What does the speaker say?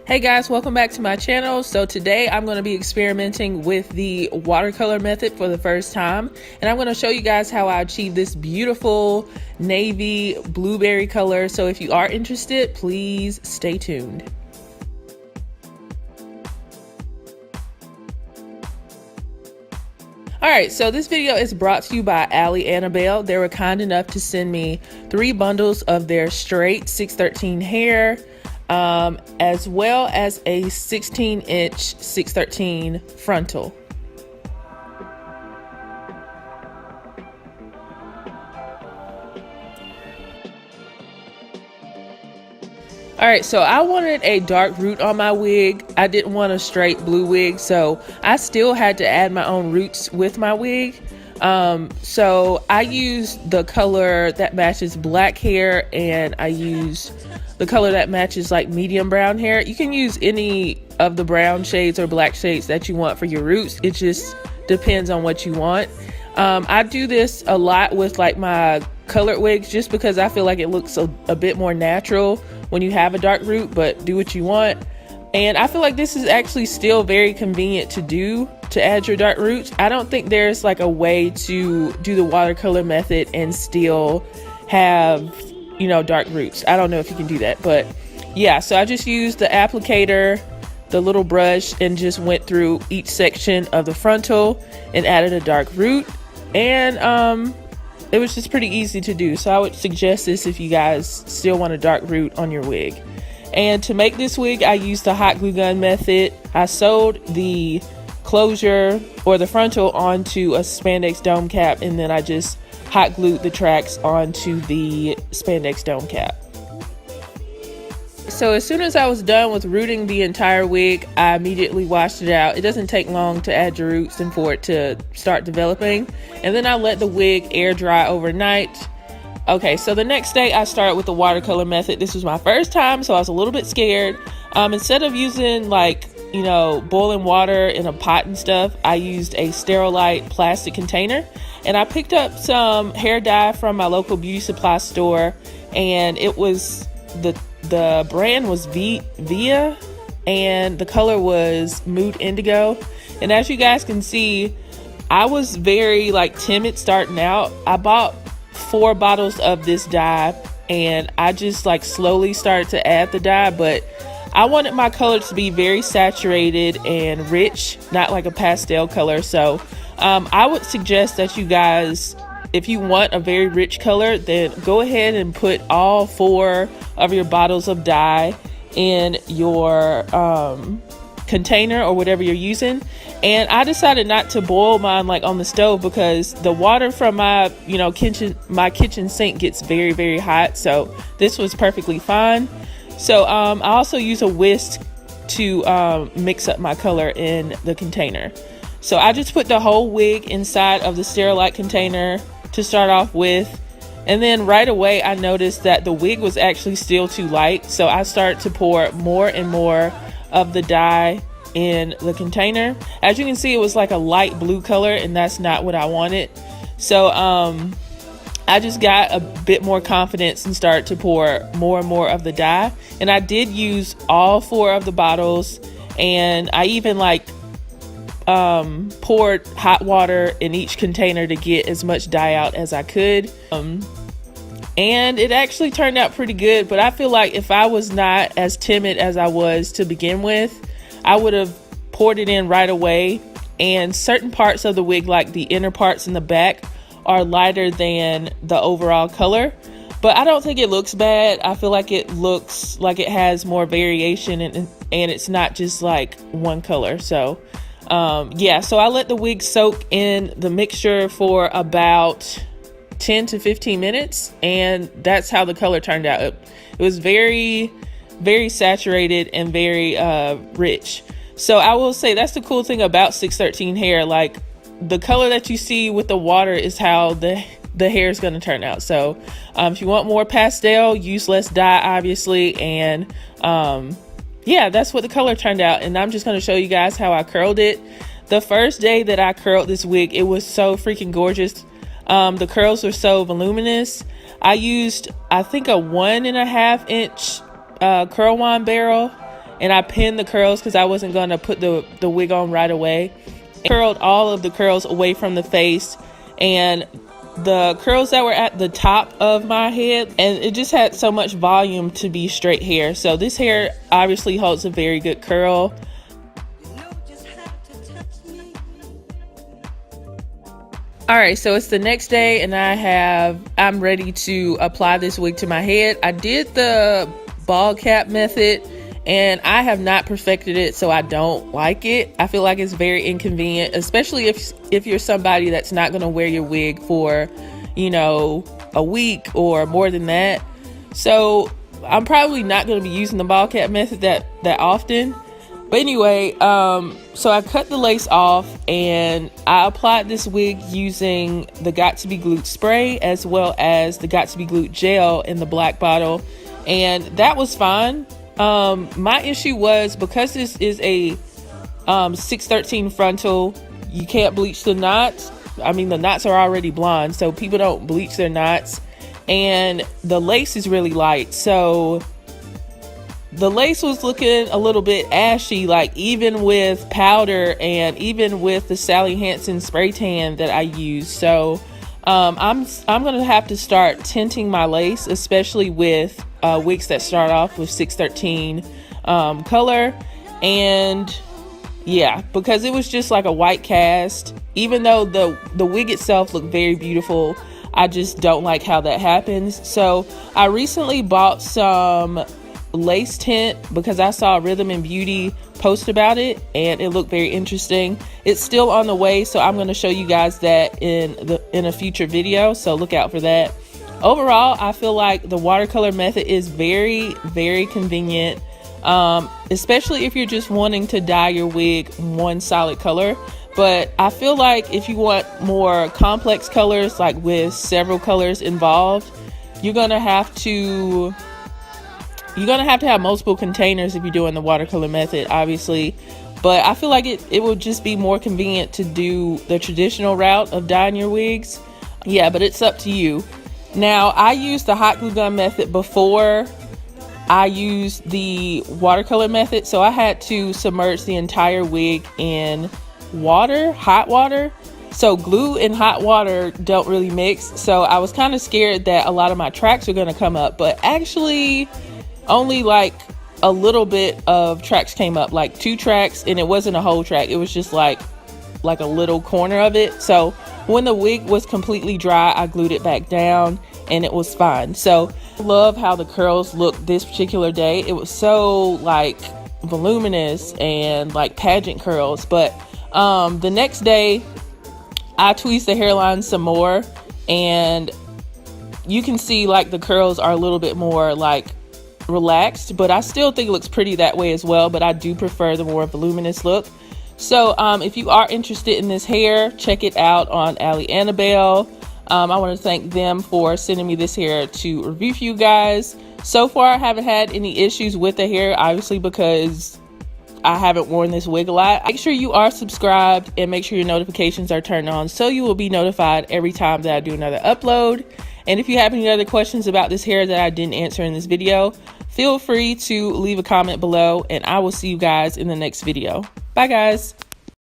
Hey guys, welcome back to my channel. So today I'm going to be experimenting with the watercolor method for the first time, and I'm going to show you guys how I achieve this beautiful navy blueberry color. So if you are interested, please stay tuned. Alright, so this video is brought to you by Annabelle. They were kind enough to send me 3 bundles of their straight 613 hair, as well as a 16-inch 613 frontal. Alright, so I wanted a dark root on my wig. I didn't want a straight blue wig, so I still had to add my own roots with my wig. So I used the color that matches black hair, and I used the color that matches like medium brown hair. You can use any of the brown shades or black shades that you want for your roots. It just depends on what you want. I do this a lot with like my colored wigs just because I feel like it looks a bit more natural when you have a dark root, but do what you want. And I feel like this is actually still very convenient to do, to add your dark roots. I don't think there's like a way to do the watercolor method and still have, you know, dark roots. I don't know if you can do that, but yeah, so I just used the applicator, the little brush, and just went through each section of the frontal and added a dark root. And it was just pretty easy to do. So I would suggest this if you guys still want a dark root on your wig. And to make this wig, I used the hot glue gun method. I sewed the closure or the frontal onto a spandex dome cap, and then I just hot glued the tracks onto the spandex dome cap. So as soon as I was done with rooting the entire wig, I immediately washed it out. It doesn't take long to add your roots and for it to start developing. And then I let the wig air dry overnight. Okay, so the next day I started with the watercolor method. This was my first time, so I was a little bit scared. Instead of using like, you know, boiling water in a pot and stuff, I used a Sterilite plastic container. And I picked up some hair dye from my local beauty supply store, and it was the brand was Via, and the color was Mood Indigo. And as you guys can see, I was very like timid starting out. I bought 4 bottles of this dye, and I just like slowly started to add the dye, but I wanted my color to be very saturated and rich, not like a pastel color. So I would suggest that you guys, if you want a very rich color, then go ahead and put all 4 of your bottles of dye in your container or whatever you're using. And I decided not to boil mine like on the stove because the water from my kitchen sink gets very, very hot. So this was perfectly fine. So I also use a whisk to mix up my color in the container. So I just put the whole wig inside of the Sterilite container to start off with, and then right away I noticed that the wig was actually still too light, so I started to pour more and more of the dye in the container. As you can see, it was like a light blue color, and that's not what I wanted. So I just got a bit more confidence and started to pour more and more of the dye, and I did use all 4 of the bottles, and I even like poured hot water in each container to get as much dye out as I could. And it actually turned out pretty good, but I feel like if I was not as timid as I was to begin with, I would have poured it in right away. And certain parts of the wig, like the inner parts in the back, are lighter than the overall color, but I don't think it looks bad. I feel like it looks like it has more variation, and it's not just like one color. So yeah, so I let the wig soak in the mixture for about 10 to 15 minutes, and that's how the color turned out. It was very, very saturated and very rich. So I will say that's the cool thing about 613 hair. Like, the color that you see with the water is how the hair is going to turn out. So if you want more pastel, use less dye, obviously. And yeah, that's what the color turned out. And I'm just going to show you guys how I curled it. The first day that I curled this wig, it was so freaking gorgeous. The curls were so voluminous. I used, I think, a 1.5 inch curl wand barrel, and I pinned the curls because I wasn't going to put the wig on right away. Curled all of the curls away from the face, and the curls that were at the top of my head, and it just had so much volume to be straight hair. So this hair obviously holds a very good curl. All right, so it's the next day, and I'm ready to apply this wig to my head. I did the ball cap method, and I have not perfected it, so I don't like it. I feel like it's very inconvenient, especially if you're somebody that's not going to wear your wig for, you know, a week or more than that. So I'm probably not going to be using the ball cap method that often. But anyway, so I cut the lace off, and I applied this wig using the Got To Be Glued spray as well as the Got To Be Glued gel in the black bottle, and that was fine. My issue was, because this is a 613 frontal, you can't bleach the knots. I mean, the knots are already blonde, so people don't bleach their knots, and the lace is really light, so the lace was looking a little bit ashy, like even with powder and even with the Sally Hansen spray tan that I use. So I'm gonna have to start tinting my lace, especially with wigs that start off with 613 color. And yeah, because it was just like a white cast. Even though the wig itself looked very beautiful, I just don't like how that happens. So I recently bought some lace tint because I saw Rhythm and Beauty post about it, and it looked very interesting. It's still on the way, so I'm going to show you guys that in a future video, so look out for that. Overall, I feel like the watercolor method is very, very convenient, especially if you're just wanting to dye your wig one solid color. But I feel like if you want more complex colors, like with several colors involved, you're gonna have to have multiple containers if you're doing the watercolor method, obviously. But I feel like it would just be more convenient to do the traditional route of dyeing your wigs. Yeah, but it's up to you. Now, I used the hot glue gun method before I used the watercolor method, so I had to submerge the entire wig in water, hot water. So glue and hot water don't really mix, so I was kind of scared that a lot of my tracks were going to come up, but actually only like a little bit of tracks came up, like 2 tracks, and it wasn't a whole track, it was just like a little corner of it. So when the wig was completely dry, I glued it back down and it was fine. So I love how the curls looked this particular day. It was so like voluminous and like pageant curls. But the next day I tweezed the hairline some more, and you can see like the curls are a little bit more like relaxed, but I still think it looks pretty that way as well, but I do prefer the more voluminous look. So if you are interested in this hair, check it out on Annabelle. I want to thank them for sending me this hair to review for you guys. So far I haven't had any issues with the hair, obviously because I haven't worn this wig a lot. Make sure you are subscribed and make sure your notifications are turned on so you will be notified every time that I do another upload. And if you have any other questions about this hair that I didn't answer in this video, feel free to leave a comment below, and I will see you guys in the next video. Bye guys.